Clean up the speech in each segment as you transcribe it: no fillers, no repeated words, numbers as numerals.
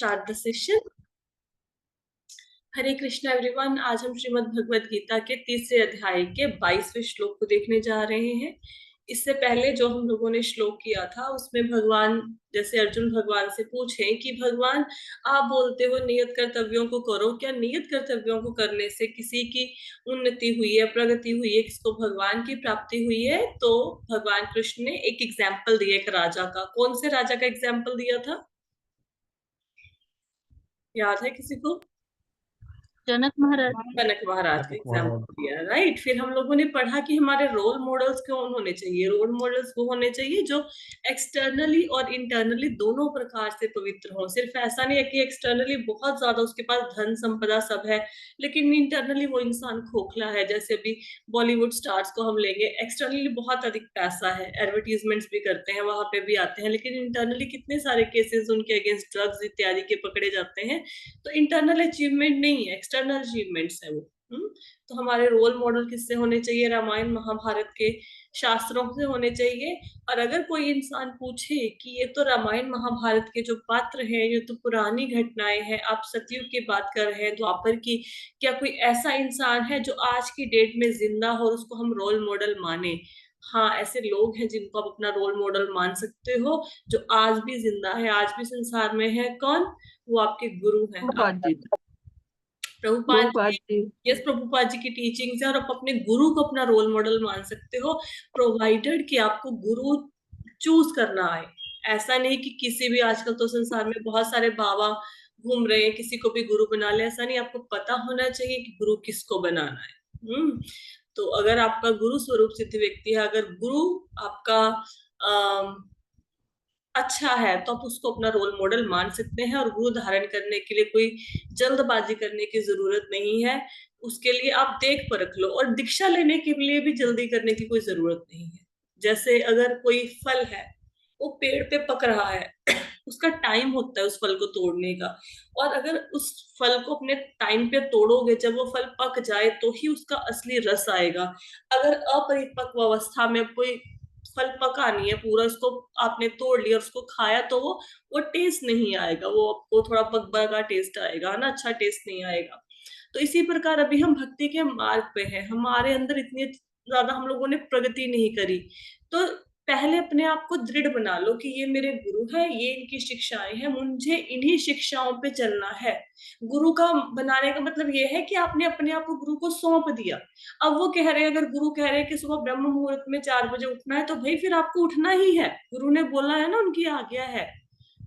start the session. Hare Krishna everyone. आज हम श्रीमद् भगवत गीता के तीसरे अध्याय के 22वें श्लोक को देखने जा रहे हैं। इससे पहले जो हम लोगों ने श्लोक किया था उसमें भगवान, जैसे अर्जुन भगवान से पूछे कि भगवान आप बोलते हो नियत कर्तव्यों को करो, क्या नियत कर्तव्यों को करने से किसी की उन्नति हुई है, प्रगति हुई है, किसको भगवान की प्राप्ति हुई है? तो भगवान कृष्ण ने एक एग्जाम्पल दिया, एक राजा का। कौन से राजा का एग्जाम्पल दिया था, याद है किसी को? जनक महाराज। जनक महाराज का एग्जाम्पल दिया, राइट। फिर हम लोगों ने पढ़ा कि हमारे रोल मॉडल्स कौन होने चाहिए। रोल मॉडल्स वो होने चाहिए जो एक्सटर्नली और इंटरनली दोनों प्रकार से पवित्र हो। सिर्फ ऐसा नहीं है कि एक्सटर्नली बहुत ज्यादा उसके पास धन संपदा सब है, लेकिन इंटरनली वो इंसान खोखला है। जैसे अभी बॉलीवुड स्टार्स को हम लेंगे, एक्सटर्नली बहुत अधिक पैसा है, एडवर्टीजमेंट्स भी करते हैं, वहां पे भी आते हैं, लेकिन इंटरनली कितने सारे केसेस उनके अगेंस्ट ड्रग्स इत्यादि के पकड़े जाते हैं। तो इंटरनल अचीवमेंट नहीं है, एक्सटर्नल अचीवमेंट्स है वो। तो हमारे रोल मॉडल किससे होने चाहिए? रामायण महाभारत के शास्त्रों से होने चाहिए। और अगर कोई इंसान पूछे कि ये तो रामायण महाभारत के जो पात्र हैं, ये तो पुरानी घटनाएं हैं, आप सतयुग की बात कर रहे हैं, द्वापर की, क्या कोई ऐसा इंसान है जो आज की डेट में जिंदा हो और उसको हम रोल मॉडल माने? हाँ, ऐसे लोग हैं जिनको आप अपना रोल मॉडल मान सकते हो, जो आज भी जिंदा है, आज भी संसार में है। कौन? वो आपके गुरु हैं, प्रभुपाद जी। यस, प्रभुपाद जी की टीचिंग्स है और आप अपने गुरु को अपना रोल मॉडल मान सकते हो, प्रोवाइडेड कि आपको गुरु चूज करना आए। ऐसा नहीं कि किसी भी, आजकल तो संसार में बहुत सारे बाबा घूम रहे हैं, किसी को भी गुरु बना ले। ऐसा नहीं, आपको पता होना चाहिए कि गुरु किसको बनाना है। तो अगर आपका गुरु स्वरूप सिद्ध व्यक्ति है, अगर गुरु आपका अच्छा है, तो आप उसको अपना रोल मॉडल मान सकते हैं। और गुरु धारण करने के लिए कोई जल्दबाजी करने की जरूरत नहीं है, उसके लिए आप देख परख लो। और दीक्षा लेने के लिए भी जल्दी करने की कोई जरूरत नहीं है। जैसे अगर कोई फल है, वो पेड़ पे पक रहा है, उसका टाइम होता है उस फल को तोड़ने का। और अगर उस फल को अपने टाइम पे तोड़ोगे, जब वो फल पक जाए तो ही उसका असली रस आएगा। अगर अपरिपक्व अवस्था में कोई फल पका नहीं है पूरा, उसको आपने तोड़ लिया, उसको खाया, तो वो टेस्ट नहीं आएगा, वो आपको थोड़ा पकबा का टेस्ट आएगा ना, अच्छा टेस्ट नहीं आएगा। तो इसी प्रकार अभी हम भक्ति के मार्ग पे हैं, हमारे अंदर इतनी ज्यादा हम लोगों ने प्रगति नहीं करी। तो पहले अपने आप को दृढ़ बना लो कि ये मेरे गुरु है, ये इनकी शिक्षाएं हैं, मुझे इन्हीं शिक्षाओं पे चलना है। गुरु का बनाने का मतलब ये है कि आपने अपने आप को गुरु को सौंप दिया। अब वो कह रहे हैं, अगर गुरु कह रहे हैं कि सुबह ब्रह्म मुहूर्त में 4 बजे उठना है, तो भाई फिर आपको उठना ही है। गुरु ने बोला है ना, उनकी आज्ञा है।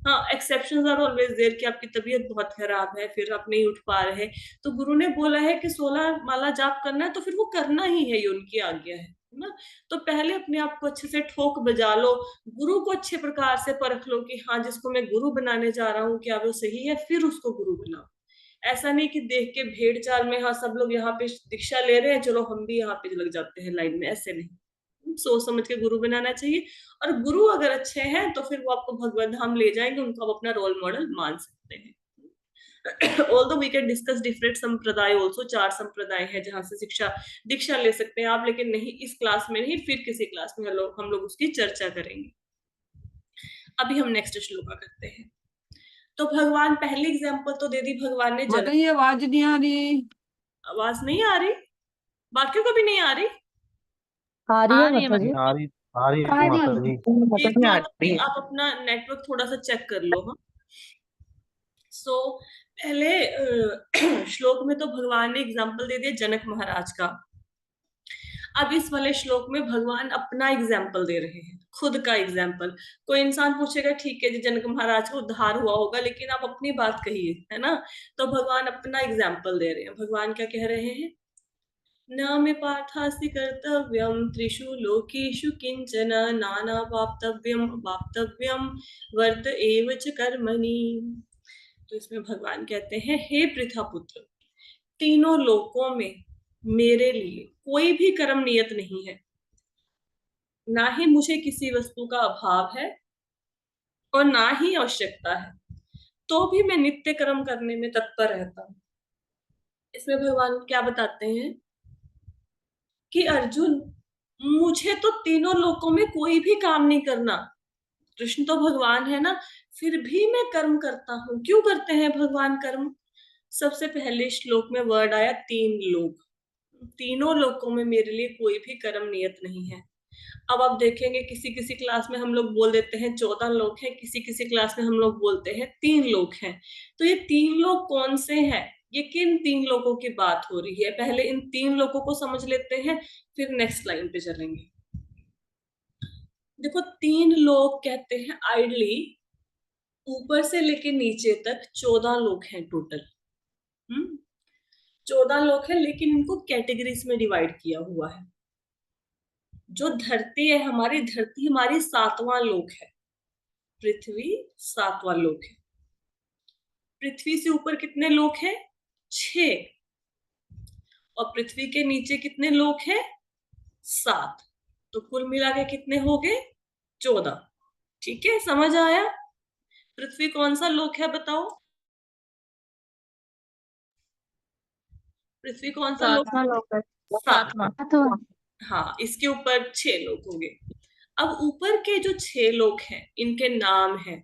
हाँ, एक्सेप्शंस आर ऑलवेज देयर कि आपकी तबीयत बहुत खराब है, फिर आप नहीं उठ पा रहे, तो गुरु ने बोला है कि 16 माला जाप करना है, तो फिर वो करना ही है, ये उनकी आज्ञा है ना। तो पहले अपने आप को अच्छे से ठोक बजा लो, गुरु को अच्छे प्रकार से परख लो कि हाँ, जिसको मैं गुरु बनाने जा रहा हूँ क्या वो सही है, फिर उसको गुरु बनाओ। ऐसा नहीं कि देख के भेड़ चाल में, हाँ सब लोग यहाँ पे दीक्षा ले रहे हैं, चलो हम भी यहाँ पे लग जाते हैं लाइन में। ऐसे नहीं, सोच समझ के गुरु बनाना चाहिए। और गुरु अगर अच्छे हैं तो फिर वो आपको भगवत धाम ले जाएंगे, उनको आप अपना रोल मॉडल मान सकते हैं। Although we can discuss different संप्रदाय ऑल्सो। 4 संप्रदाय हैं जहां से शिक्षा दीक्षा ले सकते हैं आप, लेकिन नहीं इस क्लास में, नहीं फिर किसी क्लास में हम लोग उसकी चर्चा करेंगे। अभी हम नेक्स्ट श्लोका करते हैं। तो भगवान, पहली एग्जाम्पल तो दे दी भगवान ने। बताइए, आवाज नहीं आ रही। आवाज नहीं आ रही? बाकियों को भी नहीं आ रही? आ रही है माता जी। आ रही है माता जी। एक बात कि आप अपना नेटवर्क थोड़ा सा चेक कर लो। हाँ, सो पहले श्लोक में तो भगवान ने एग्जाम्पल दे दिया जनक महाराज का। अब इस वाले श्लोक में भगवान अपना एग्जाम्पल दे रहे हैं, खुद का एग्जाम्पल। कोई इंसान पूछेगा ठीक है जी, जनक महाराज को उद्धार हुआ होगा, लेकिन आप अपनी बात कहिए, है ना। तो भगवान अपना एग्जाम्पल दे रहे हैं। भगवान क्या कह रहे हैं? न मे पार्थास्ति कर्तव्यम त्रिषु लोकेषु किंचन नाना वाप्तव्यम वर्त एव च कर्मणि। तो इसमें भगवान कहते हैं, हे पृथा पुत्र, तीनों लोकों में मेरे लिए कोई भी कर्म नियत नहीं है, ना ही मुझे किसी वस्तु का अभाव है और ना ही आवश्यकता है, तो भी मैं नित्य कर्म करने में तत्पर रहता हूं। इसमें भगवान क्या बताते हैं कि अर्जुन, मुझे तो तीनों लोकों में कोई भी काम नहीं करना। कृष्ण तो भगवान है ना, फिर भी मैं कर्म करता हूं। क्यों करते हैं भगवान कर्म? सबसे पहले श्लोक में वर्ड आया 3 लोक। तीनों लोकों में मेरे लिए कोई भी कर्म नियत नहीं है। अब आप देखेंगे किसी किसी क्लास में हम लोग बोल देते हैं 14 लोग हैं, किसी किसी क्लास में हम लोग बोलते हैं 3 लोग हैं। तो ये 3 लोग कौन से हैं? ये किन 3 लोगों की बात हो रही है? पहले इन 3 लोगों को समझ लेते हैं, फिर नेक्स्ट लाइन पे चलेंगे। देखो 3 लोग कहते हैं आइडली, ऊपर से लेके नीचे तक 14 लोग हैं टोटल। 14 लोग हैं, लेकिन इनको कैटेगरीज में डिवाइड किया हुआ है। जो धरती है, हमारी धरती हमारी 7वां लोक है। पृथ्वी 7वां लोक है। पृथ्वी से ऊपर कितने लोक हैं? 6। और पृथ्वी के नीचे कितने लोक हैं? 7। तो कुल मिला के कितने हो गए? 14। ठीक है, समझ आया? पृथ्वी कौन सा लोक है बताओ? पृथ्वी कौन सा लोक? 7वां लोक है। 7। 7वां। हाँ, इसके ऊपर 6 लोक हो गए। अब ऊपर के जो 6 लोक हैं, इनके नाम हैं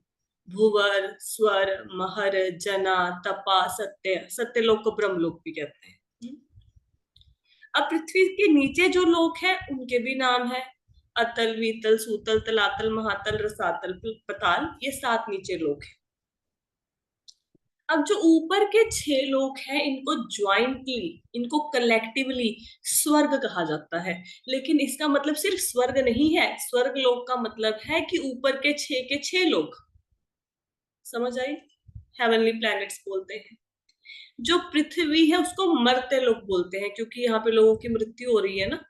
भुवर, स्वर, महर, जना, तपा, सत्य। सत्य लोक को ब्रह्मलोक भी कहते हैं। अब पृथ्वी के नीचे जो लोक हैं, उनके भी नाम है अतल, वीतल, सूतल, तलातल, महातल, रसातल, पताल। ये 7 नीचे लोक हैं। अब जो ऊपर के 6 लोग हैं, इनको ज्वाइंटली, इनको कलेक्टिवली स्वर्ग कहा जाता है। लेकिन इसका मतलब सिर्फ स्वर्ग नहीं है। स्वर्ग लोक का मतलब है कि ऊपर के 6 लोग। समझ आई? हेवनली प्लैनेट्स बोलते हैं। जो पृथ्वी है उसको मर्त्य लोक बोलते हैं, क्योंकि यहाँ पे लोगों की मृत्यु हो रही है ना।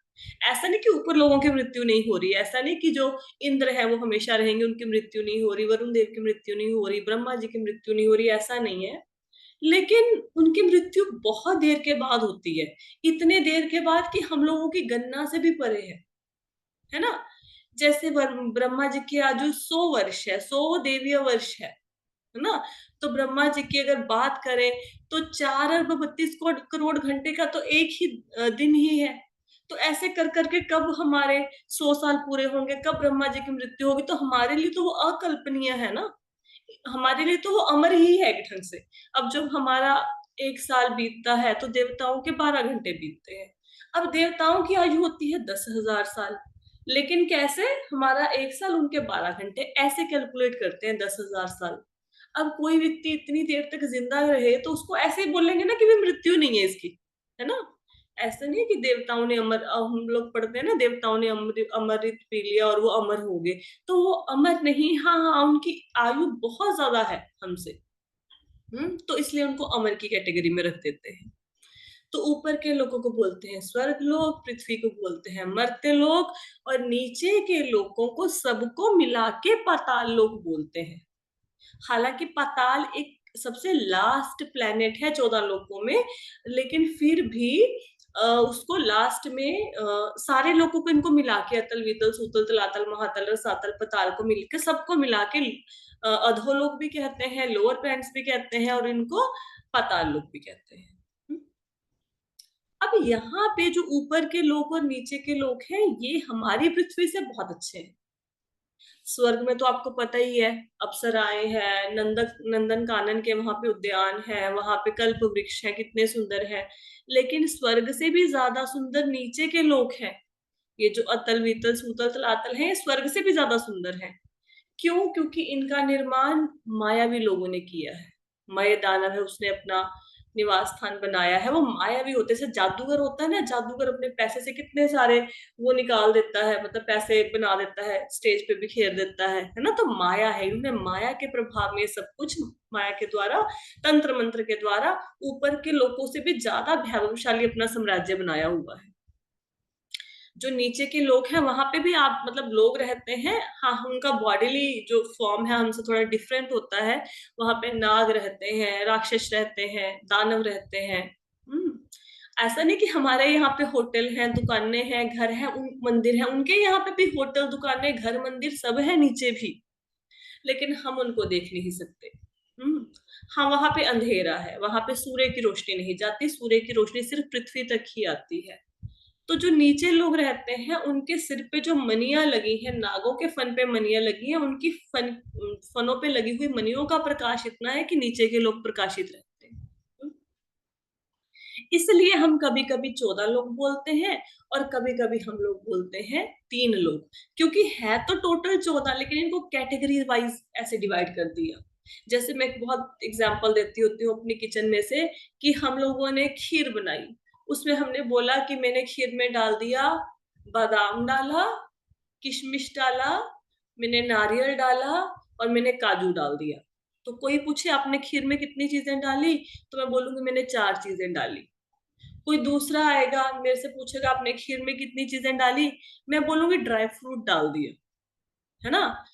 ऐसा नहीं कि ऊपर लोगों की मृत्यु नहीं हो रही है, ऐसा नहीं कि जो इंद्र है वो हमेशा रहेंगे, उनकी मृत्यु नहीं हो रही, वरुण देव की मृत्यु नहीं हो रही, ब्रह्मा जी की मृत्यु नहीं हो रही, ऐसा नहीं है। लेकिन उनकी मृत्यु बहुत देर के बाद होती है। इतने देर के बाद कि हम लोगों की गणना से भी परे है ना। जैसे ब्रह्मा जी की आयु 100 वर्ष है, 100 देवीय वर्ष है ना। तो ब्रह्मा जी की अगर बात करें तो 4 अरब 32 करोड़ घंटे का तो एक ही दिन ही है। तो ऐसे कर करके कब हमारे 100 साल पूरे होंगे, कब ब्रह्मा जी की मृत्यु होगी? तो हमारे लिए तो वो अकल्पनीय है ना। हमारे लिए तो वो अमर ही है एक ढंग से। अब जब हमारा 1 साल बीतता है तो देवताओं के 12 घंटे बीतते हैं। अब देवताओं की आयु होती है 10,000 साल, लेकिन कैसे? हमारा 1 साल, उनके 12 घंटे, ऐसे कैलकुलेट करते हैं 10,000 साल। अब कोई व्यक्ति इतनी देर तक जिंदा रहे तो उसको ऐसे ही बोलेंगे ना कि भी मृत्यु नहीं है इसकी, है ना। ऐसा नहीं है कि देवताओं ने अमर, हम लोग पढ़ते हैं ना, देवताओं ने अमृत पी लिया और वो अमर हो गए। तो वो अमर नहीं, हाँ हाँ, उनकी आयु बहुत ज्यादा है हमसे। तो इसलिए उनको अमर की कैटेगरी में रख देते हैं। तो ऊपर के लोगों को बोलते हैं स्वर्ग लोक, पृथ्वी को बोलते हैं मर्त्य लोक, और नीचे के लोगों को सबको मिला के पाताल लोक बोलते हैं। हालांकि पाताल एक सबसे लास्ट प्लेनेट है 14 लोकों में, लेकिन फिर भी उसको लास्ट में सारे लोगों को इनको मिला के, अतल, वितल, सूतल, तलातल, महातल, रसातल, पताल को मिलकर, सबको मिला के अधोलोक भी कहते हैं, लोअर प्लैनेट्स भी कहते हैं, और इनको पाताल लोक भी कहते हैं। अब यहाँ पे जो ऊपर के लोग और नीचे के लोग हैं, ये हमारी पृथ्वी से बहुत अच्छे हैं। स्वर्ग में तो आपको पता ही है, अप्सराएं हैं, नंदन कानन के वहां पे उद्यान है, वहां पे कल्प वृक्ष है, कितने सुंदर है। लेकिन स्वर्ग से भी ज्यादा सुंदर नीचे के लोग हैं। ये जो अतल, वितल, सूतल, तलातल है, ये स्वर्ग से भी ज्यादा सुंदर है। क्यों? क्योंकि इनका निर्माण मायावी लोगों ने किया है। मय दानव है, उसने अपना निवास स्थान बनाया है। वो मायावी होते, जैसे जादूगर होता है ना, जादूगर अपने पैसे से कितने सारे वो निकाल देता है, मतलब पैसे बना देता है, स्टेज पे बिखेर देता है ना। तो माया है, इन्होंने माया के प्रभाव में सब कुछ, माया के द्वारा, तंत्र मंत्र के द्वारा ऊपर के लोगों से भी ज्यादा वैभवशाली अपना साम्राज्य बनाया हुआ है। जो नीचे के लोग हैं वहां पे भी आप, मतलब लोग रहते हैं, हाँ, उनका बॉडीली जो फॉर्म है हमसे थोड़ा डिफरेंट होता है। वहां पे नाग रहते हैं, राक्षस रहते हैं, दानव रहते हैं। ऐसा नहीं कि हमारे यहाँ पे होटल हैं, दुकानें हैं, घर हैं, मंदिर हैं, उनके यहाँ पे भी होटल, दुकानें, घर, मंदिर सब है नीचे भी, लेकिन हम उनको देख नहीं सकते। हाँ, वहां पे अंधेरा है, वहां पे सूर्य की रोशनी नहीं जाती, सूर्य की रोशनी सिर्फ पृथ्वी तक ही आती है। तो जो नीचे लोग रहते हैं उनके सिर पे जो मनियां लगी हैं, नागों के फन पे मनियां लगी हैं, उनकी फनों पे लगी हुई मनियों का प्रकाश इतना है कि नीचे के लोग प्रकाशित रहते हैं। इसलिए हम कभी कभी 14 लोग बोलते हैं और कभी कभी हम लोग बोलते हैं 3 लोग, क्योंकि है तो टोटल 14 लेकिन इनको कैटेगरी वाइज ऐसे डिवाइड कर दिया। जैसे मैं एक बहुत एग्जांपल देती होती हूँ अपनी किचन में से, कि हम लोगों ने खीर बनाई, उसमें हमने बोला कि मैंने खीर में डाल दिया, बादाम डाला, किशमिश डाला, मैंने नारियल डाला और मैंने काजू डाल दिया। तो कोई पूछे आपने खीर में कितनी चीजें डाली, तो मैं बोलूंगी मैंने 4 चीजें डाली। कोई दूसरा आएगा मेरे से पूछेगा आपने खीर में कितनी चीजें डाली, मैं बोलूंगी ड्राई फ्रूट डाल दिए, है ना।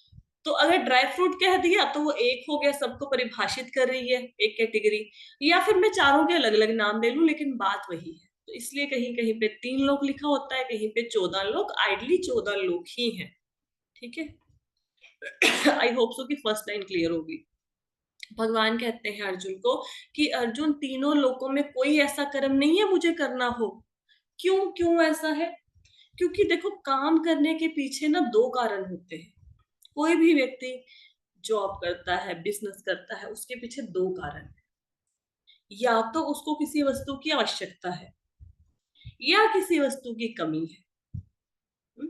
तो अगर ड्राई फ्रूट कह दिया तो वो एक हो गया, सबको परिभाषित कर रही है एक कैटेगरी, या फिर मैं चारों के अलग अलग नाम ले लूं लेकिन बात वही है। तो इसलिए कहीं कहीं पे 3 लोग लिखा होता है, कहीं पे 14 लोग, आइडली 14 लोग ही हैं। ठीक है। आई होप सो कि फर्स्ट लाइन क्लियर होगी। भगवान कहते हैं अर्जुन को कि अर्जुन, तीनों लोकों में कोई ऐसा कर्म नहीं है मुझे करना हो। क्यों क्यों ऐसा है? क्योंकि देखो, काम करने के पीछे ना 2 कारण होते हैं। कोई भी व्यक्ति जॉब करता है, बिजनेस करता है, उसके पीछे 2 कारण है। या तो उसको किसी वस्तु की आवश्यकता है या किसी वस्तु की कमी है। हम्म?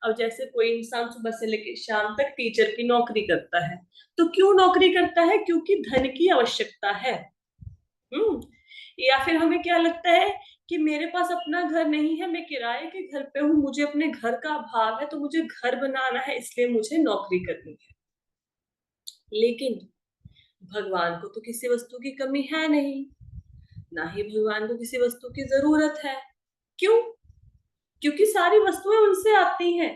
अब जैसे कोई इंसान सुबह से लेकर शाम तक टीचर की नौकरी करता है, तो क्यों नौकरी करता है? क्योंकि धन की आवश्यकता है। हम्म। या फिर हमें क्या लगता है कि मेरे पास अपना घर नहीं है, मैं किराए के घर पे हूँ, मुझे अपने घर का अभाव है, तो मुझे घर बनाना है, इसलिए मुझे नौकरी करनी है। लेकिन भगवान को तो किसी वस्तु की कमी है नहीं, ना ही भगवान को किसी वस्तु की जरूरत है। क्यों? क्योंकि सारी वस्तुएं उनसे आती हैं।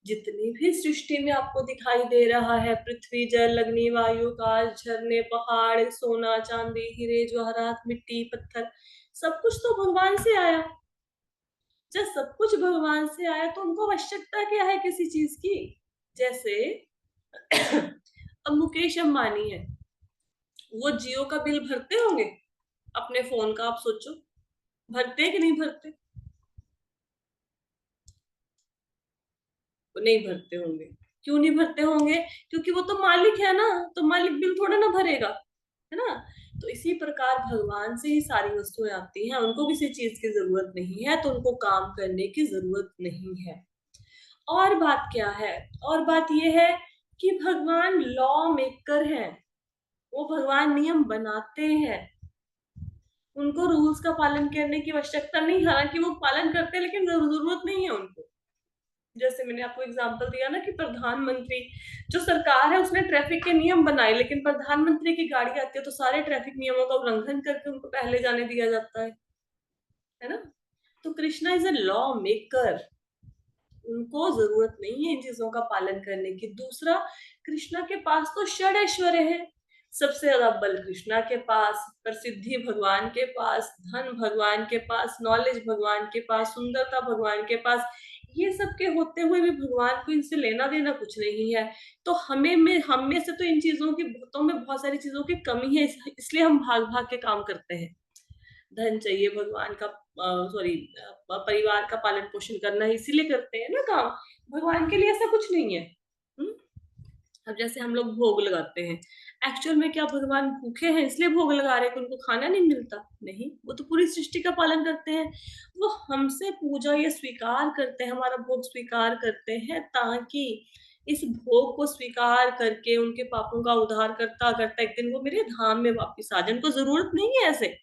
जितनी भी सृष्टि में आपको दिखाई दे रहा है, पृथ्वी, जल, अग्नि, वायु, आकाश, झरने, पहाड़, सोना, चांदी, हीरे, जवाहरात, मिट्टी, पत्थर, सब कुछ तो भगवान से आया। जब सब कुछ भगवान से आया तो उनको आवश्यकता क्या है किसी चीज की? जैसे अब मुकेश अंबानी है, वो जियो का बिल भरते होंगे अपने फोन का, आप सोचो भरते कि नहीं भरते? वो नहीं भरते होंगे। क्यों नहीं भरते होंगे? क्योंकि वो तो मालिक है ना, तो मालिक बिल थोड़ा ना भरेगा, है ना। तो इसी प्रकार भगवान से ही सारी वस्तुएं आती हैं, उनको किसी चीज की जरूरत नहीं है, तो उनको काम करने की जरूरत नहीं है। और बात क्या है? और बात यह है कि भगवान लॉ मेकर हैं, वो भगवान नियम बनाते हैं, उनको रूल्स का पालन करने की आवश्यकता नहीं, हालांकि वो पालन करते हैं लेकिन जरूरत नहीं है उनको। जैसे मैंने आपको एग्जांपल दिया ना कि प्रधानमंत्री, जो सरकार है उसने ट्रैफिक के नियम बनाए, लेकिन प्रधानमंत्री की गाड़ी आती है तो सारे ट्रैफिक नियमों का उल्लंघन करके उनको पहले जाने दिया जाता है ना। तो Krishna is a law maker, उनको जरूरत नहीं है इन चीजों का पालन करने की। दूसरा, कृष्णा के पास तो षड ऐश्वर्य है, सबसे ज्यादा बल कृष्णा के पास, प्रसिद्धि भगवान के पास, धन भगवान के पास, नॉलेज भगवान के पास, सुंदरता भगवान के पास। ये सब के होते हुए भी भगवान को इनसे लेना देना कुछ नहीं है। तो हम में से तो इन चीजों की, भक्तों में बहुत सारी चीजों की कमी है, इसलिए हम भाग भाग के काम करते हैं। धन चाहिए, भगवान का सॉरी परिवार का पालन पोषण करना है, इसीलिए करते हैं ना काम। भगवान के लिए ऐसा कुछ नहीं है। हम्म? अब जैसे हम लोग भोग लगाते हैं, एक्चुअल में क्या भगवान भूखे हैं इसलिए भोग लगा रहे हैं कि उनको खाना नहीं मिलता? नहीं, वो तो पूरी सृष्टि का पालन करते हैं। वो हमसे पूजा ये स्वीकार करते हैं, हमारा भोग स्वीकार करते हैं, ताकि इस भोग को स्वीकार करके उनके पापों का उद्धार करता करता एक दिन वो मेरे धाम में वापिस आ जाए। उनको जरूरत नहीं है ऐसे,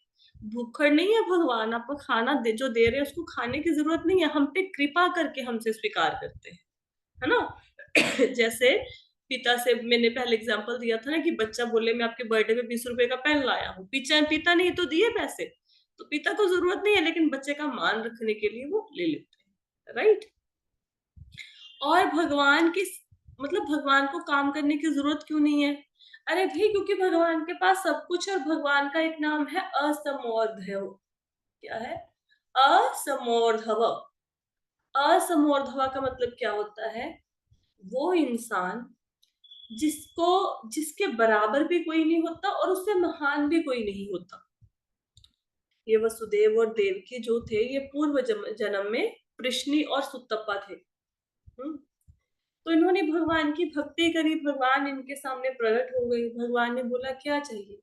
भूखड़ नहीं है भगवान, आपको खाना जो दे रहे हैं उसको खाने की जरूरत नहीं है, हम पे कृपा करके हमसे स्वीकार करते हैं, है ना। जैसे पिता से मैंने पहले एग्जांपल दिया था ना कि बच्चा बोले मैं आपके बर्थडे पे 20 रुपए का पेन लाया हूँ, पिता नहीं तो दिए पैसे, तो पिता को जरूरत नहीं है लेकिन बच्चे का मान रखने के लिए वो ले लेते हैं, राइट। और भगवान की, मतलब भगवान को काम करने की जरूरत क्यों नहीं है? अरे भाई, क्योंकि भगवान के पास सब कुछ है, और भगवान का एक नाम है असमोर्धव। क्या है? असमोर्धव। असमोर्धव का मतलब क्या होता है? वो इंसान जिसको, जिसके बराबर भी कोई नहीं होता और उससे महान भी कोई नहीं होता। ये वसुदेव और देवकी जो थे ये पूर्व जन्म में कृष्णी और सुतप्पा थे। तो इन्होंने भगवान की भक्ति करी, भगवान इनके सामने प्रकट हो गए। भगवान ने बोला क्या चाहिए,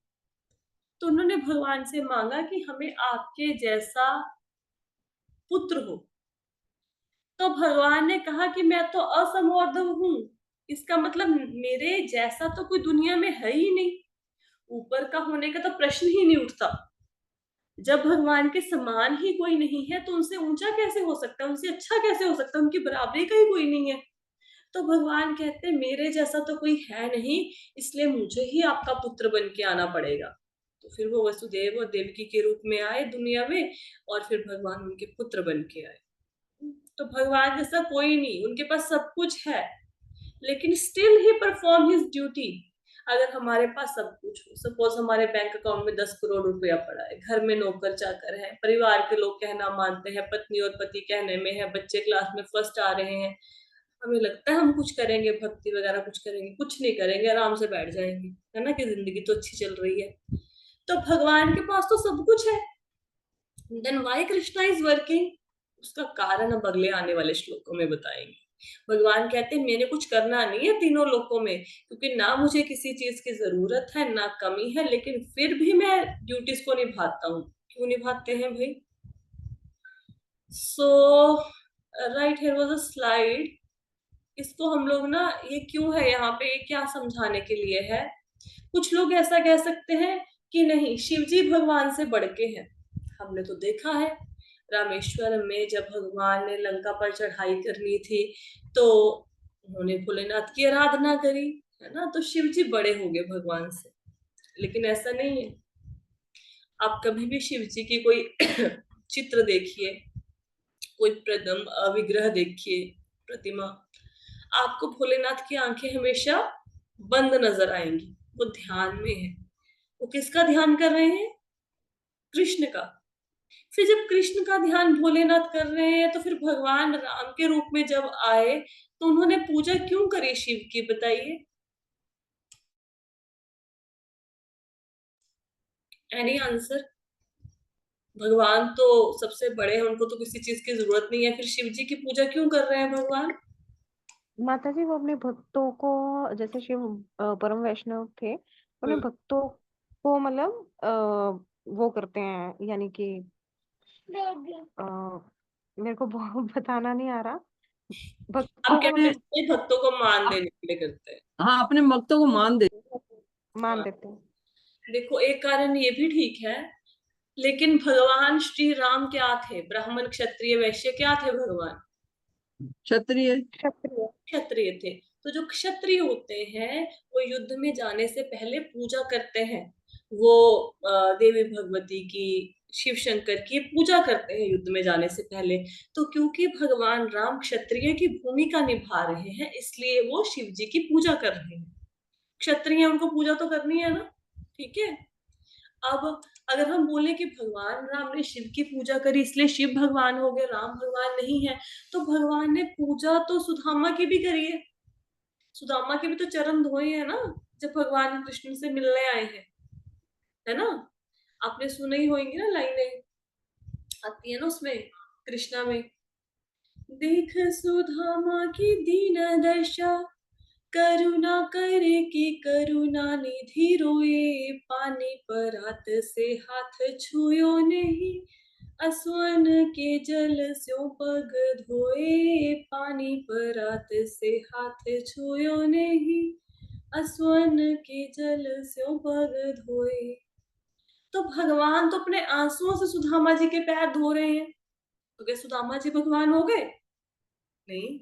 तो उन्होंने भगवान से मांगा कि हमें आपके जैसा पुत्र हो। तो भगवान ने कहा कि मैं तो असमोर्धव हूं, इसका मतलब मेरे जैसा तो कोई दुनिया में है ही नहीं, ऊपर का होने का तो प्रश्न ही नहीं उठता। जब भगवान के समान ही कोई नहीं है तो उनसे ऊंचा कैसे हो सकता है, उनसे अच्छा कैसे हो सकता है, उनकी बराबरी का ही कोई नहीं है। तो भगवान कहते हैं मेरे जैसा तो कोई है नहीं, इसलिए मुझे ही आपका पुत्र बन के आना पड़ेगा। तो फिर वो वसुदेव और देवकी के रूप में आए दुनिया में, और फिर भगवान उनके पुत्र बन के आए। तो भगवान जैसा कोई नहीं, उनके पास सब कुछ है, लेकिन still he perform his duty. अगर हमारे पास सब कुछ हो, सपोज हमारे बैंक अकाउंट में 10 करोड़ रुपया पड़ा है, घर में नौकर चाकर है, परिवार के लोग कहना मानते हैं, पत्नी और पति कहने में है, बच्चे क्लास में फर्स्ट आ रहे हैं, हमें लगता है हम कुछ करेंगे, भक्ति वगैरह कुछ करेंगे, कुछ नहीं करेंगे, आराम से बैठ जाएंगे, है ना, कि जिंदगी तो अच्छी चल रही है। तो भगवान के पास तो सब कुछ है, then why Krishna is working? उसका कारण अब अगले आने वाले श्लोकों में बताएंगे। भगवान कहते हैं मैंने कुछ करना नहीं है तीनों लोकों में, क्योंकि ना मुझे किसी चीज की जरूरत है ना कमी है, लेकिन फिर भी मैं ड्यूटीज को निभाता हूँ। क्यों निभाते हैं भाई? So right here was a slide. इसको हम लोग ना, ये क्यों है यहाँ पे, ये क्या समझाने के लिए है? कुछ लोग ऐसा कह सकते हैं कि नहीं, शिव जी भगवान से बढ़ के हैं। हमने तो देखा है रामेश्वरम में जब भगवान ने लंका पर चढ़ाई करनी थी तो उन्होंने भोलेनाथ की आराधना करी, है ना, तो शिव जी बड़े हो गए भगवान से। लेकिन ऐसा नहीं है। आप कभी भी शिव जी की कोई चित्र देखिए, कोई प्रथम विग्रह देखिए, प्रतिमा, आपको भोलेनाथ की आंखें हमेशा बंद नजर आएंगी, वो ध्यान में है। वो किसका ध्यान कर रहे हैं? कृष्ण का। फिर जब कृष्ण का ध्यान भोलेनाथ कर रहे हैं तो फिर भगवान राम के रूप में जब आए तो उन्होंने पूजा क्यों करी शिव की, बताइए? Any answer? भगवान तो सबसे बड़े हैं, उनको तो किसी चीज की जरूरत नहीं है, फिर शिव जी की पूजा क्यों कर रहे हैं भगवान? माता जी वो अपने भक्तों को, जैसे शिव परम वैष्णव थे, अपने हम्म। भक्तों को मतलब वो करते हैं, यानी कि मेरे को बहुत बताना नहीं आ रहा। आप भक्तों को कहते हैं मतलब अपने भक्तों को मान देने के लिए करते हैं। हाँ, अपने भक्तों को मान दे। मान हाँ, देते हैं। देखो एक कारण ये भी ठीक है, लेकिन भगवान श्री राम क्या थे? ब्राह्मण क्षत्रिय वैश्य क्या थे भगवान? क्षत्रिय। क्षत्रिय। क्षत्रिय थे। तो जो क्षत्रिय होते हैं वो युद्ध में जाने से पहले पूजा करते हैं। वो देवी भगवती की, शिव शंकर की पूजा करते हैं युद्ध में जाने से पहले। तो क्योंकि भगवान राम क्षत्रिय की भूमिका निभा रहे हैं इसलिए वो शिव जी की पूजा कर रहे हैं। क्षत्रिय उनको पूजा तो करनी है ना, ठीक है। अब अगर हम बोले कि भगवान राम ने शिव की पूजा करी इसलिए शिव भगवान हो गए, राम भगवान नहीं है, तो भगवान ने पूजा तो सुदामा की भी करी है। सुदामा के भी तो चरण धोए हैं ना जब भगवान कृष्ण से मिलने आए हैं, है ना। आपने सुनी ही होंगी ना, लाइनें आती है ना उसमें, कृष्णा में, देख सुदामा की दीन दशा, करुणा करे कि करुणा निधि रोए, पानी पर हाथ से हाथ छुयो नहीं, असवन के जल स्यो पग धोए, पानी पर हाथ से हाथ छुयो नहीं, असवन के जल स्यो पग धोए। तो भगवान तो अपने आंसुओं से सुदामा जी के पैर धो रहे हैं, तो क्या सुदामा जी भगवान हो गए? नहीं।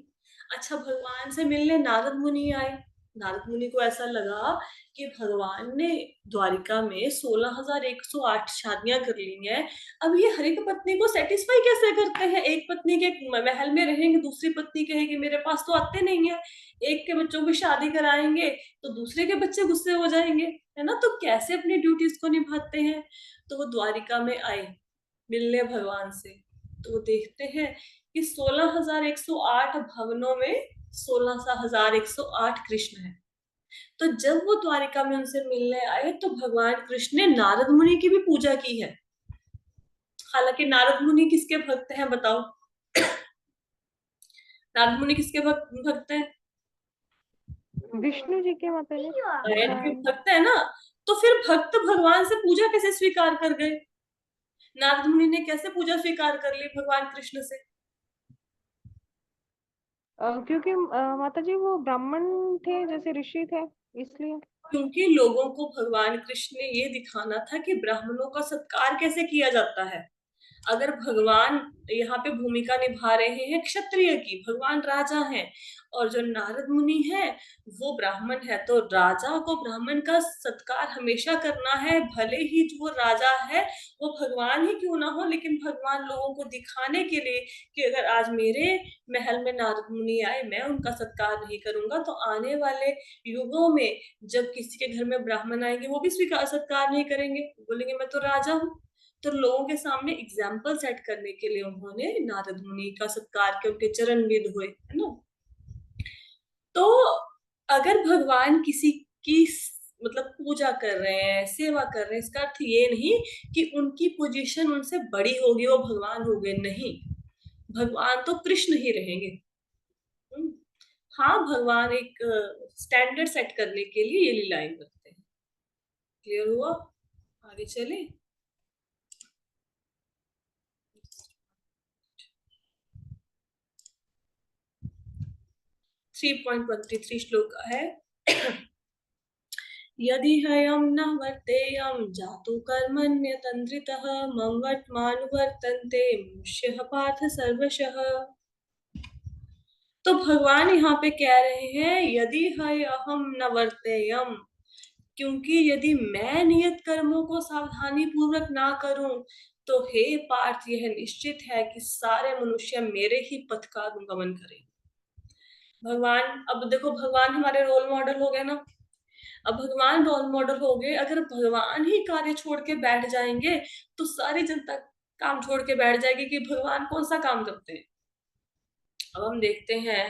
अच्छा, भगवान से मिलने नारद मुनि आए। नारद मुनि को ऐसा लगा कि भगवान ने द्वारिका में 16,108 शादियां कर ली हैं, अब ये हर एक पत्नी को सेटिस्फाई कैसे करते हैं? एक पत्नी के महल में रहेंगे, दूसरी पत्नी कहेगी मेरे पास तो आते नहीं है, एक के बच्चों की शादी कराएंगे तो दूसरे के बच्चे गुस्से हो जाएंगे, है ना, तो कैसे अपनी ड्यूटीज को निभाते हैं? तो वो द्वारिका में आए मिलने भगवान से, तो वो देखते हैं कि 16,108 भवनों में 16,108 कृष्ण है। तो जब वो द्वारिका में उनसे मिलने आए तो भगवान कृष्ण ने नारद मुनि की भी पूजा की है। हालांकि नारद मुनि किसके भक्त हैं बताओ? नारद मुनि किसके भक्त हैं? विष्णु जी के माता जी। के भक्त है ना, तो फिर भक्त भगवान से पूजा कैसे स्वीकार कर गए? नारद मुनि ने कैसे पूजा स्वीकार कर ली भगवान कृष्ण से? क्योंकि माता जी वो ब्राह्मण थे, जैसे ऋषि थे, इसलिए। क्योंकि लोगों को भगवान कृष्ण ने ये दिखाना था कि ब्राह्मणों का सत्कार कैसे किया जाता है। अगर भगवान यहाँ पे भूमिका निभा रहे हैं क्षत्रिय की, भगवान राजा हैं, और जो नारद मुनि है वो ब्राह्मण है, तो राजा को ब्राह्मण का सत्कार हमेशा करना है, भले ही जो राजा है वो भगवान ही क्यों ना हो, लेकिन भगवान लोगों को दिखाने के लिए कि अगर आज मेरे महल में नारद मुनि आए, मैं उनका सत्कार नहीं करूंगा, तो आने वाले युगों में जब किसी के घर में ब्राह्मण आएंगे वो भी स्वीकार सत्कार नहीं करेंगे, बोलेंगे मैं तो राजा हूँ। तो लोगों के सामने एग्जाम्पल सेट करने के लिए उन्होंने नारद मुनि का सत्कार के उनके चरण भी धोए, है ना। तो अगर भगवान किसी की मतलब पूजा कर रहे हैं, सेवा कर रहे हैं, इसका अर्थ ये नहीं कि उनकी पोजीशन उनसे बड़ी होगी, वो भगवान हो गए, नहीं। भगवान तो कृष्ण ही रहेंगे। हाँ, भगवान एक स्टैंडर्ड सेट करने के लिए ये लीलाएं करते हैं। क्लियर हुआ? आगे चले। 3.23 श्लोक है। यदि हयं न वर्तेयं जातु कर्मण्यतन्द्रितः मम वर्तमानुवर्तन्ते मनुष्यः पार्थ सर्वशः। तो भगवान यहाँ पे कह रहे हैं यदि हयं न वर्तेयं, क्योंकि यदि मैं नियत कर्मों को सावधानी पूर्वक ना करूं तो हे पार्थ यह निश्चित है कि सारे मनुष्य मेरे ही पथ का अनुगमन करें। भगवान, अब देखो भगवान हमारे रोल मॉडल हो गए ना। अब भगवान रोल मॉडल हो गए, अगर भगवान ही कार्य छोड़ के बैठ जाएंगे तो सारी जनता काम छोड़ के बैठ जाएगी कि भगवान कौन सा काम करते हैं। अब हम देखते हैं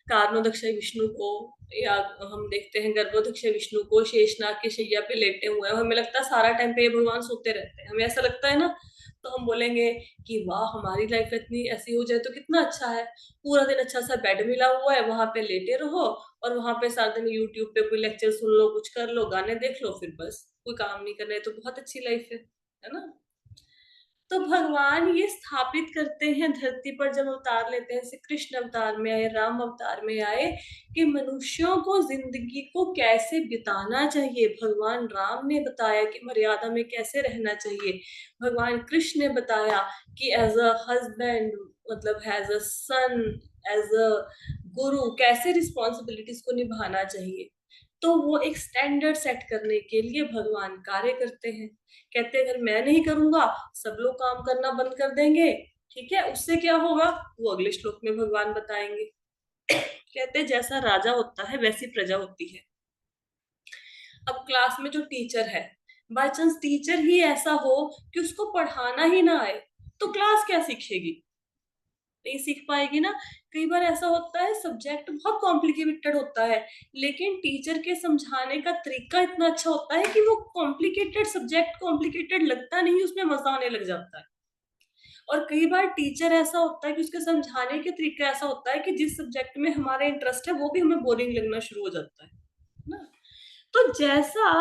कारणोदक्ष विष्णु को, या हम देखते हैं गर्भोदक्ष विष्णु को शेषनाग की शैया पे लेटे हुए हैं, हमें लगता है सारा टाइम पे ये भगवान सोते रहते हैं, हमें ऐसा लगता है ना। तो हम बोलेंगे कि वाह हमारी लाइफ इतनी ऐसी हो जाए तो कितना अच्छा है, पूरा दिन अच्छा सा बेड मिला हुआ है, वहां पे लेटे रहो और वहां पे सारा दिन यूट्यूब पे कोई लेक्चर सुन लो, कुछ कर लो, गाने देख लो, फिर बस कोई काम नहीं करना है, तो बहुत अच्छी लाइफ है ना। तो भगवान ये स्थापित करते हैं धरती पर जब अवतार लेते हैं, जैसे कृष्ण अवतार में आए, राम अवतार में आए, कि मनुष्यों को जिंदगी को कैसे बिताना चाहिए। भगवान राम ने बताया कि मर्यादा में कैसे रहना चाहिए। भगवान कृष्ण ने बताया कि एज अ हस्बैंड, मतलब as a son, as a guru कैसे रिस्पॉन्सिबिलिटीज को निभाना चाहिए। तो वो एक स्टैंडर्ड सेट करने के लिए भगवान कार्य करते हैं। कहते हैं अगर मैं नहीं करूंगा सब लोग काम करना बंद कर देंगे, ठीक है, उससे क्या होगा वो अगले श्लोक में भगवान बताएंगे। कहते हैं जैसा राजा होता है वैसी प्रजा होती है। अब क्लास में जो टीचर है, बाय चांस टीचर ही ऐसा हो कि उसको पढ़ाना ही ना आए, तो क्लास क्या सीखेगी? नहीं सीख पाएगी ना। कई बार ऐसा होता है सब्जेक्ट बहुत कॉम्प्लिकेटेड होता है, लेकिन टीचर के समझाने का तरीका इतना अच्छा होता है कि वो कॉम्प्लिकेटेड सब्जेक्ट कॉम्प्लिकेटेड लगता नहीं, उसमें मजा आने लग जाता है। और कई बार टीचर ऐसा होता है कि उसके समझाने के तरीका ऐसा होता है कि जिस सब्जेक्ट में हमारा इंटरेस्ट है वो भी हमें बोरिंग लगना शुरू हो जाता है ना। तो जैसा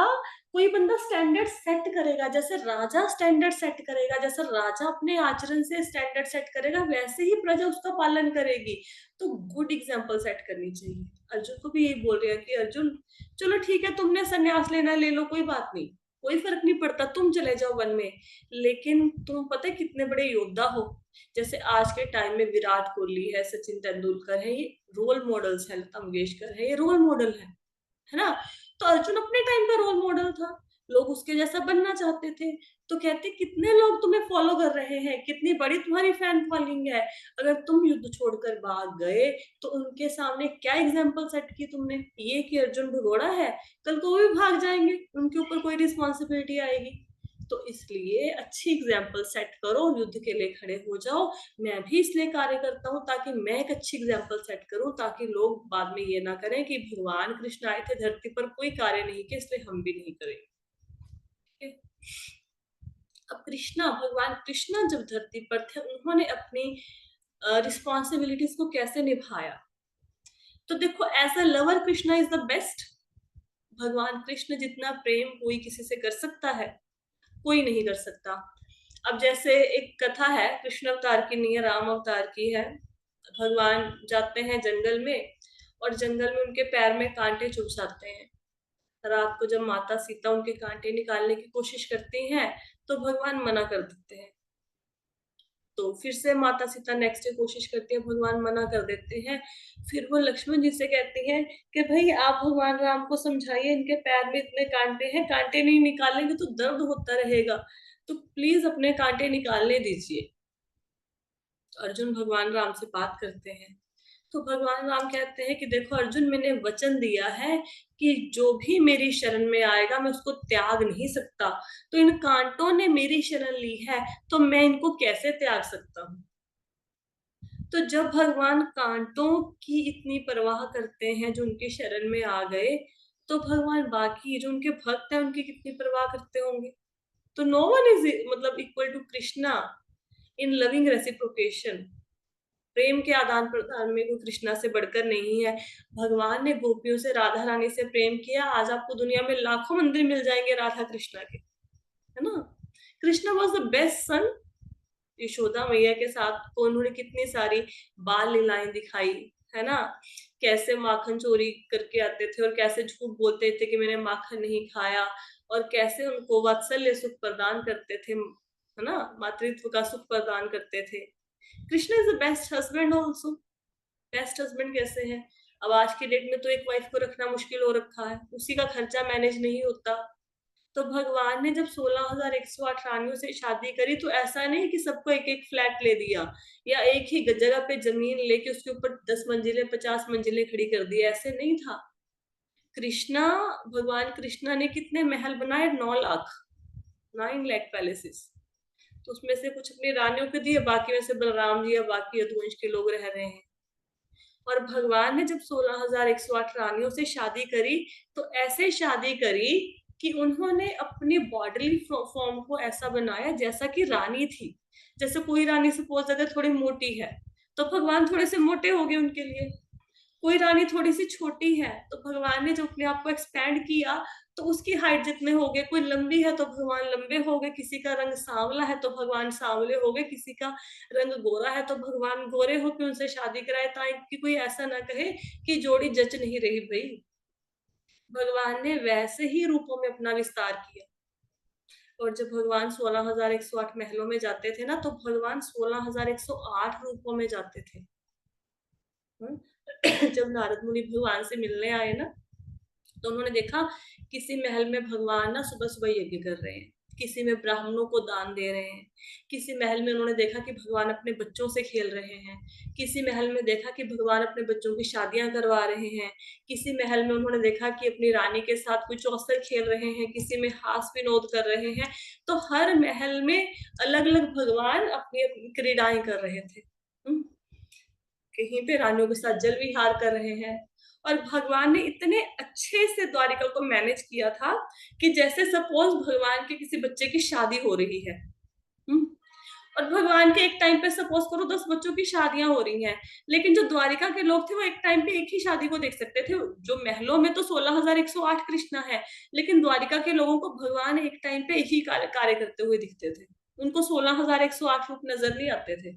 कोई बंदा स्टैंडर्ड सेट करेगा, जैसे राजा स्टैंडर्ड सेट करेगा, जैसा राजा अपने आचरण से स्टैंडर्ड सेट करेगा, वैसे ही प्रजा उसका पालन करेगी। तो गुड एग्जाम्पल सेट करनी चाहिए। अर्जुन को भी यही बोल रहे हैं कि अर्जुन चलो ठीक है, तुमने संन्यास लेना ले लो, कोई बात नहीं, कोई फर्क नहीं पड़ता, तुम चले जाओ वन में, लेकिन तुम पता है कितने बड़े योद्धा हो। जैसे आज के टाइम में विराट कोहली है, सचिन तेंदुलकर है, ये रोल मॉडल्स है, लता मंगेशकर है, ये रोल मॉडल है ना। तो अर्जुन अपने टाइम का रोल मॉडल था, लोग उसके जैसा बनना चाहते थे। तो कहते कितने लोग तुम्हें फॉलो कर रहे हैं, कितनी बड़ी तुम्हारी फैन फॉलोइंग है, अगर तुम युद्ध छोड़कर भाग गए तो उनके सामने क्या एग्जाम्पल सेट की तुमने, ये कि अर्जुन भगोड़ा है, कल को वो भी भाग जाएंगे, उनके ऊपर कोई रिस्पॉन्सिबिलिटी आएगी। तो इसलिए अच्छी एग्जाम्पल सेट करो, युद्ध के लिए खड़े हो जाओ। मैं भी इसलिए कार्य करता हूँ ताकि मैं एक अच्छी एग्जाम्पल सेट करूँ, ताकि लोग बाद में ये ना करें कि भगवान कृष्ण आए थे धरती पर कोई कार्य नहीं किया इसलिए हम भी नहीं करेंगे। अब भगवान कृष्णा जब धरती पर थे, उन्होंने अपनी रिस्पॉन्सिबिलिटीज को कैसे निभाया। तो देखो, as a lover Krishna is the best. भगवान कृष्ण जितना प्रेम कोई किसी से कर सकता है, कोई नहीं कर सकता। अब जैसे एक कथा है, कृष्ण अवतार की नहीं है, राम अवतार की है। भगवान जाते हैं जंगल में और जंगल में उनके पैर में कांटे चुभ जाते हैं। रात को जब माता सीता उनके कांटे निकालने की कोशिश करती हैं तो भगवान मना कर देते हैं। तो फिर से माता सीता नेक्स्ट डे कोशिश करती है, भगवान मना कर देते हैं। फिर वो लक्ष्मण जी से कहती हैं कि भाई आप भगवान राम को समझाइए, इनके पैर में इतने कांटे हैं, कांटे नहीं निकालेंगे तो दर्द होता रहेगा, तो प्लीज अपने कांटे निकालने दीजिए। अर्जुन भगवान राम से बात करते हैं तो भगवान राम कहते हैं कि देखो अर्जुन, मैंने वचन दिया है कि जो भी मेरी शरण में आएगा मैं उसको त्याग नहीं सकता। तो इन कांटों ने मेरी शरण ली है तो मैं इनको कैसे त्याग सकता हूँ। तो जब भगवान कांटों की इतनी परवाह करते हैं जो उनकी शरण में आ गए, तो भगवान बाकी जो उनके भक्त हैं उनकी कितनी परवाह करते होंगे। तो नो वन इज मतलब equal to Krishna in loving reciprocation. प्रेम के आदान प्रदान में कोई कृष्णा से बढ़कर नहीं है। भगवान ने गोपियों से, राधा रानी से प्रेम किया। आज आपको दुनिया में लाखों मंदिर मिल जाएंगे राधा कृष्णा के, है ना। कृष्णा वॉज द बेस्ट सन। यशोदा मैया के साथ तो उन्होंने कितनी सारी बाल लीलाएं दिखाई, है ना। कैसे माखन चोरी करके आते थे और कैसे झूठ बोलते थे कि मैंने माखन नहीं खाया, और कैसे उनको वात्सल्य सुख प्रदान करते थे, है ना, मातृत्व का सुख प्रदान करते थे। Krishna is the best husband also. Best husband कैसे है, अब आज की डेट में तो एक वाइफ को रखना मुश्किल हो रखा है, उसी का खर्चा मैनेज नहीं होता। तो भगवान ने जब 16,108 रानियों से शादी करी तो ऐसा नहीं कि सबको एक एक फ्लैट ले दिया या एक ही जगह पे जमीन लेके उसके ऊपर 10 मंजिलें 50 मंजिलें खड़ी कर दी, ऐसे नहीं था। कृष्णा, भगवान कृष्णा ने कितने महल बनाए, 9 लाख पैलेसेस। तो उसमें से कुछ अपनी रानियों को दिए, बाकी में से बलराम जी या बाकी यदुवंश के लोग रह रहे हैं। और भगवान ने जब 16,108 रानियों से शादी करी तो ऐसे शादी करी कि उन्होंने अपनी बॉडीली फॉर्म को ऐसा बनाया जैसा कि रानी थी। जैसे कोई रानी सपोज अगर थोड़ी मोटी है तो भगवान थोड़े से मोटे हो गए उनके लिए। कोई रानी थोड़ी सी छोटी है तो भगवान ने जो अपने आप को एक्सपैंड किया तो उसकी हाइट जितने हो गए। कोई लंबी है तो भगवान लंबे हो गए, किसी का रंग सांवला है तो भगवान सांवले हो गए, किसी का रंग गोरा है तो भगवान गोरे होकर उनसे शादी कराए, ताकि कोई ऐसा ना कहे कि जोड़ी जच नहीं रही। भाई भगवान ने वैसे ही रूपों में अपना विस्तार किया। और जब भगवान 16,108 महलों में जाते थे ना तो भगवान 16,108 रूपों में जाते थे। जब नारद मुनि भगवान से मिलने आए ना तो उन्होंने देखा किसी महल में भगवान ना सुबह सुबह यज्ञ कर रहे हैं, किसी में ब्राह्मणों को दान दे रहे हैं, किसी महल में उन्होंने देखा कि भगवान अपने बच्चों से खेल रहे हैं, किसी महल में देखा कि भगवान अपने बच्चों की शादियां करवा रहे हैं, किसी महल में उन्होंने देखा कि अपनी रानी के साथ कोई चौसर खेल रहे हैं, किसी में हास विनोद कर रहे हैं। तो हर महल में अलग अलग भगवान अपनी अपनी क्रीडाएं कर रहे थे। कहीं पे रानियों के साथ जल विहार कर रहे हैं। और भगवान ने इतने अच्छे से द्वारिका को मैनेज किया था कि जैसे सपोज भगवान के किसी बच्चे की शादी हो रही है, और भगवान के एक टाइम पे सपोज करो 10 बच्चों की शादियां हो रही हैं, लेकिन जो द्वारिका के लोग थे वो एक टाइम पे एक ही शादी को देख सकते थे। जो महलों में तो 16,108 कृष्णा है, लेकिन द्वारिका के लोगों को भगवान एक टाइम पे एक ही कार्य करते हुए दिखते थे, उनको 16,108 रूप नजर नहीं आते थे।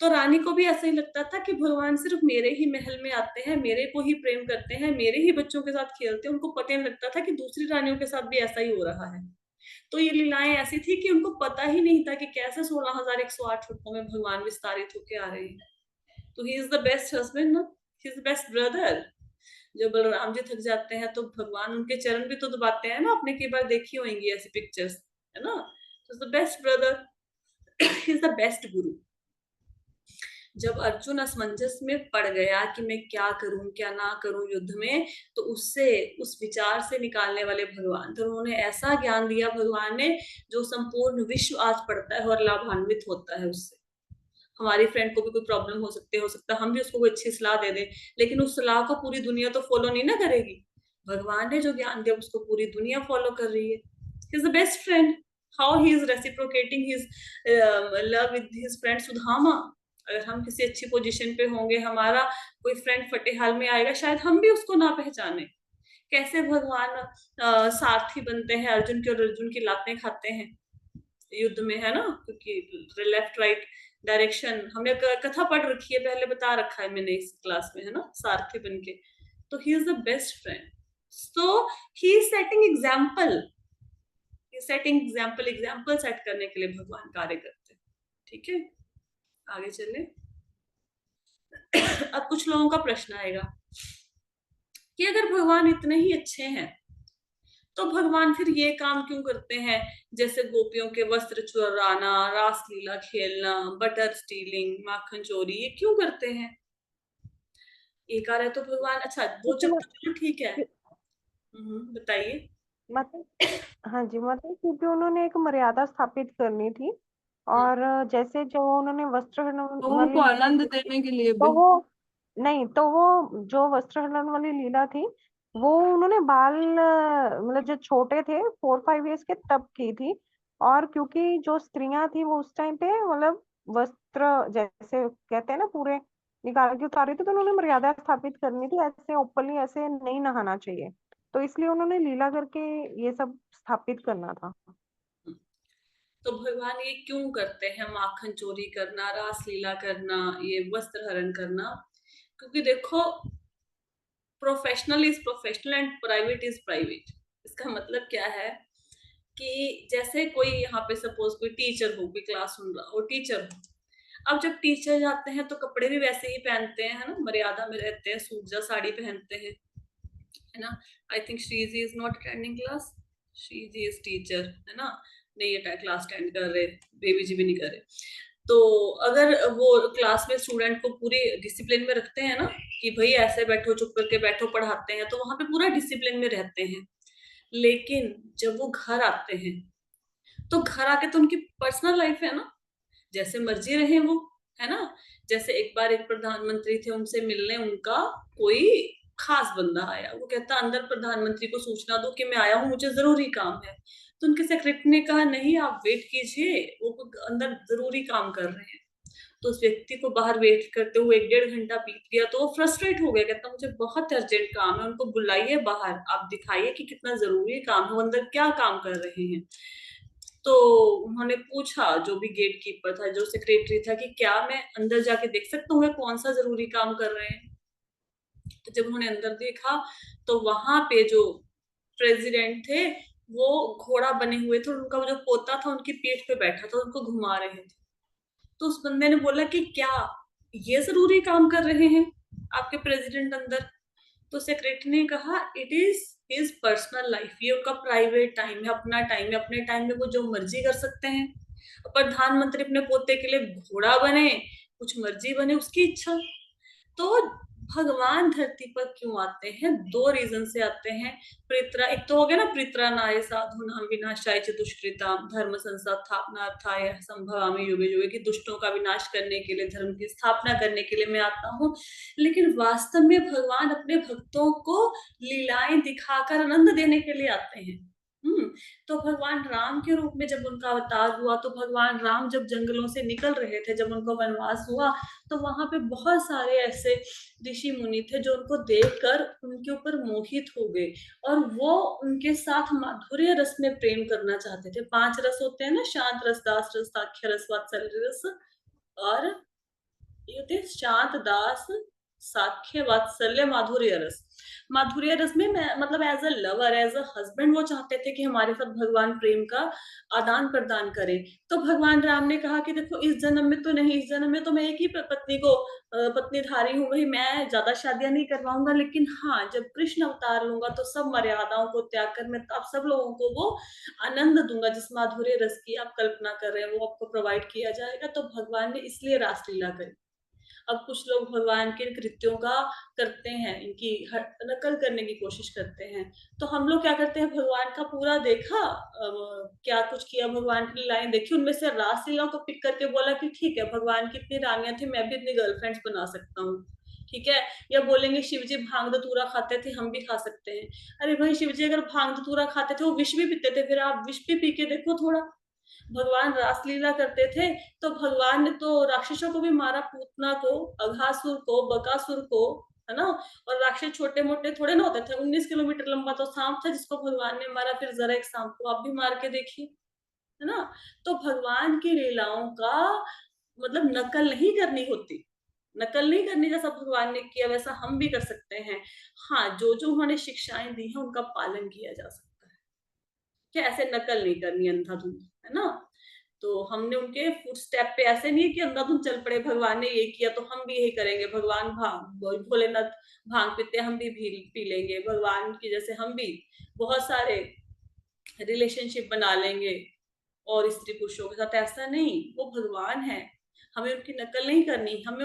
तो रानी को भी ऐसा ही लगता था कि भगवान सिर्फ मेरे ही महल में आते हैं, मेरे को ही प्रेम करते हैं, मेरे ही बच्चों के साथ खेलते हैं। उनको पता नहीं लगता था कि दूसरी रानियों के साथ भी ऐसा ही हो रहा है। तो ये लीलाएं ऐसी थी कि उनको पता ही नहीं था कि कैसे 16,108 रूपों में भगवान विस्तारित होके आ रहे हैं। तो he is the best husband, he is the best brother. जब बलराम जी थक जाते हैं तो भगवान उनके चरण भी तो दबाते हैं ना, आपने कई बार देखी होंगी ऐसी पिक्चर्स, है ना। तो the best brother, he is the best गुरु। जब अर्जुन असमंजस में पड़ गया कि मैं क्या करूं क्या ना करूं युद्ध में, तो उससे उस विचार से निकालने वाले भगवान, तो उन्होंने ऐसा ज्ञान दिया भगवान ने जो संपूर्ण विश्व आज पढ़ता है और लाभान्वित होता है उससे। हमारी फ्रेंड को भी कोई प्रॉब्लम हो सकता है हम भी उसको कोई अच्छी सलाह दे दें, लेकिन उस सलाह को पूरी दुनिया तो फॉलो नहीं ना करेगी। भगवान ने जो ज्ञान दिया उसको पूरी दुनिया फॉलो कर रही है। He is the best friend. How he is reciprocating his love with his friend Sudhama. अगर हम किसी अच्छी पोजीशन पे होंगे, हमारा कोई फ्रेंड फटे हाल में आएगा, शायद हम भी उसको ना पहचाने। कैसे भगवान सारथी बनते हैं अर्जुन के, और अर्जुन की लातें खाते हैं युद्ध में, है ना, क्योंकि लेफ्ट राइट डायरेक्शन हमने कथा पढ़ रखी है, पहले बता रखा है मैंने इस क्लास में, है ना, सारथी बन के। तो he is the best friend, so he is setting example, example set करने के लिए भगवान कार्य करते हैं। ठीक है, आगे चले। अब कुछ लोगों का प्रश्न आएगा कि अगर भगवान इतने ही अच्छे हैं तो भगवान फिर ये काम क्यों करते हैं, जैसे गोपियों के वस्त्र चुराना, रासलीला खेलना, बटर स्टीलिंग, माखन चोरी, ये क्यों करते हैं? एक आ रहा है तो भगवान, अच्छा वो जब तो ठीक है, बताइए। मतलब हाँ जी, मतलब क्योंकि उन्होंने एक मर्यादा स्थापित करनी थी, और जैसे जो उन्होंने वस्त्र हरण तो वाली उनको लीला आनंद की थी, देने के लिए तो भी। वो नहीं, तो वो जो वस्त्र हरण वाली लीला थी, वो उन्होंने बाल मतलब जो छोटे थे 4-5 ईयर्स के तब की थी। और क्योंकि जो स्त्रियां थी वो उस टाइम पे मतलब वस्त्र जैसे कहते हैं ना पूरे निकाल के उतारे थे, तो उन्होंने मर्यादा स्थापित करनी थी, ऐसे ओपनली ऐसे नहीं नहाना चाहिए, तो इसलिए उन्होंने लीला करके ये सब स्थापित करना था। तो भगवान ये क्यों करते हैं, माखन चोरी करना, रासलीला करना, ये वस्त्र हरण करना? क्योंकि देखो, professional is professional and private is private. इसका मतलब क्या है कि जैसे कोई यहाँ पे सपोज कोई टीचर हो, कोई क्लास सुन रहा हो, टीचर हो, अब जब टीचर जाते हैं तो कपड़े भी वैसे ही पहनते हैं, है ना, मर्यादा में रहते हैं, सूट या साड़ी पहनते हैं, है ना। I think Shriji is not attending class, Shriji is teacher, है ना, नहीं क्लास अटेंड कर रहे, बेबी जी भी नहीं कर रहे। तो अगर वो क्लास में स्टूडेंट को पूरी डिसिप्लिन में रखते हैं ना, कि भाई ऐसे बैठो, चुप करके बैठो, पढ़ाते हैं, तो वहां पे पूरा डिसिप्लिन में रहते हैं। लेकिन जब वो घर आते हैं, तो घर आके तो उनकी पर्सनल लाइफ है ना, जैसे मर्जी रहे वो, है ना। जैसे एक बार एक प्रधानमंत्री थे, उनसे मिलने उनका कोई खास बंदा आया, वो कहता अंदर प्रधानमंत्री को सूचना दो कि मैं आया हूँ, मुझे जरूरी काम है। तो उनके सेक्रेटरी ने कहा नहीं, आप वेट कीजिए, वो अंदर जरूरी काम कर रहे हैं। तो उस व्यक्ति को बाहर वेट करते हुए 1-1.5 घंटा बीत गया, तो वो फ्रस्ट्रेट हो गया, कहता मुझे बहुत अर्जेंट काम है, उनको बुलाइए बाहर, आप दिखाइए कि कितना जरूरी काम है, वो अंदर क्या काम कर रहे हैं। तो उन्होंने पूछा, जो भी गेट कीपर था, जो सेक्रेटरी था, कि क्या मैं अंदर जाके देख सकता हूँ कौन सा जरूरी काम कर रहे हैं। तो जब उन्होंने अंदर देखा, तो वहां पे जो प्रेसिडेंट थे वो घोड़ा बने हुए थे, और उनका जो पोता था उनकी पीठ पे बैठा था, उनको घुमा रहे थे। तो उस बंदे ने बोला कि क्या ये जरूरी काम कर रहे हैं आपके प्रेसिडेंट अंदर? तो सेक्रेटरी ने कहा it is his personal life, ये उनका प्राइवेट टाइम है, अपना टाइम है, अपने टाइम में वो जो मर्जी कर सकते हैं। प्रधानमंत्री अपने पोते के लिए घोड़ा बने, कुछ मर्जी बने, उसकी इच्छा। तो भगवान धरती पर क्यों आते हैं? 2 रीजन से आते हैं। प्रित्रा, एक तो हो गया ना, प्रित्रा नाय साधु नाम विनाशाय च दुष्कृताम धर्म संस्थापनार्थाय संभवामि युगे युगे, कि दुष्टों का विनाश करने के लिए, धर्म की स्थापना करने के लिए मैं आता हूँ। लेकिन वास्तव में भगवान अपने भक्तों को लीलाएं दिखाकर आनंद देने के लिए आते हैं। तो भगवान राम के रूप में जब उनका अवतार हुआ, तो भगवान राम जब जंगलों से निकल रहे थे, जब उनको वनवास हुआ, तो वहां पे बहुत सारे ऐसे ऋषि मुनि थे जो उनको देखकर उनके ऊपर मोहित हो गए, और वो उनके साथ माधुर्य रस में प्रेम करना चाहते थे। 5 रस होते हैं ना, शांत रस, दास रस, साक्ष्य रस, वात्सल्य रस, और ये थे शांत, दास, साक्ष्य, वात्सल्य, माधुर्य रस। माधुर्य रस में मैं मतलब as a lover, as a husband वो चाहते थे कि हमारे साथ भगवान प्रेम का आदान प्रदान करें। तो भगवान राम ने कहा कि देखो, इस जन्म में तो नहीं, इस जन्म में तो मैं एक ही पत्नी को पत्नीधारी हूँ, भाई मैं ज्यादा शादियां नहीं करवाऊंगा, लेकिन हाँ, जब कृष्ण अवतार लूंगा तो सब मर्यादाओं को त्याग कर मैं आप सब लोगों को वो आनंद दूंगा, जिस माधुर्य रस की आप कल्पना कर रहे हैं वो आपको प्रोवाइड किया जाएगा। तो भगवान ने इसलिए रासलीला करी। अब कुछ लोग भगवान के कृत्यों का करते हैं, इनकी नकल करने की कोशिश करते हैं। तो हम लोग क्या करते हैं, भगवान का पूरा देखा, क्या कुछ किया, भगवान की लीलाएं देखी, उनमें से रासलीला को पिक करके बोला कि ठीक है, भगवान की इतनी रानियां थी, मैं भी इतनी गर्लफ्रेंड्स बना सकता हूँ, ठीक है। या बोलेंगे शिव जी भांग धतूरा खाते थे, हम भी खा सकते हैं। अरे भाई, शिव जी अगर भांग धतूरा खाते थे, वो विष भी पीते थे, फिर आप विष भी पी के देखो थोड़ा, भगवान रासलीला करते थे तो भगवान ने तो राक्षसों को भी मारा, पूतना को, अघासुर को, बकासुर को, है ना। और राक्षस छोटे मोटे थोड़े ना होते थे। 19 किलोमीटर लंबा तो सांप था जिसको भगवान ने मारा। फिर जरा एक सांप को आप भी मार के देखिए, है ना। तो भगवान की लीलाओं का मतलब नकल नहीं करनी होती, नकल नहीं करनी। जैसा भगवान ने किया वैसा हम भी कर सकते हैं। हाँ, जो जो उन्होंने शिक्षाएं दी हैं उनका पालन किया जा सकता है, क्या ऐसे नकल नहीं करनी अंधाधुंध, है ना। तो हमने उनके फुट स्टेप पे ऐसे नहीं है कि अंधाधुंध चल पड़े, भगवान ने ये किया तो हम भी यही करेंगे। भगवान भोलेनाथ भांग पीते, हम भी पी लेंगे भगवान की जैसे। हम भी बहुत सारे रिलेशनशिप बना लेंगे और स्त्री पुरुषों के साथ, ऐसा नहीं। वो भगवान है, हमें उनकी नकल नहीं करनी, हमें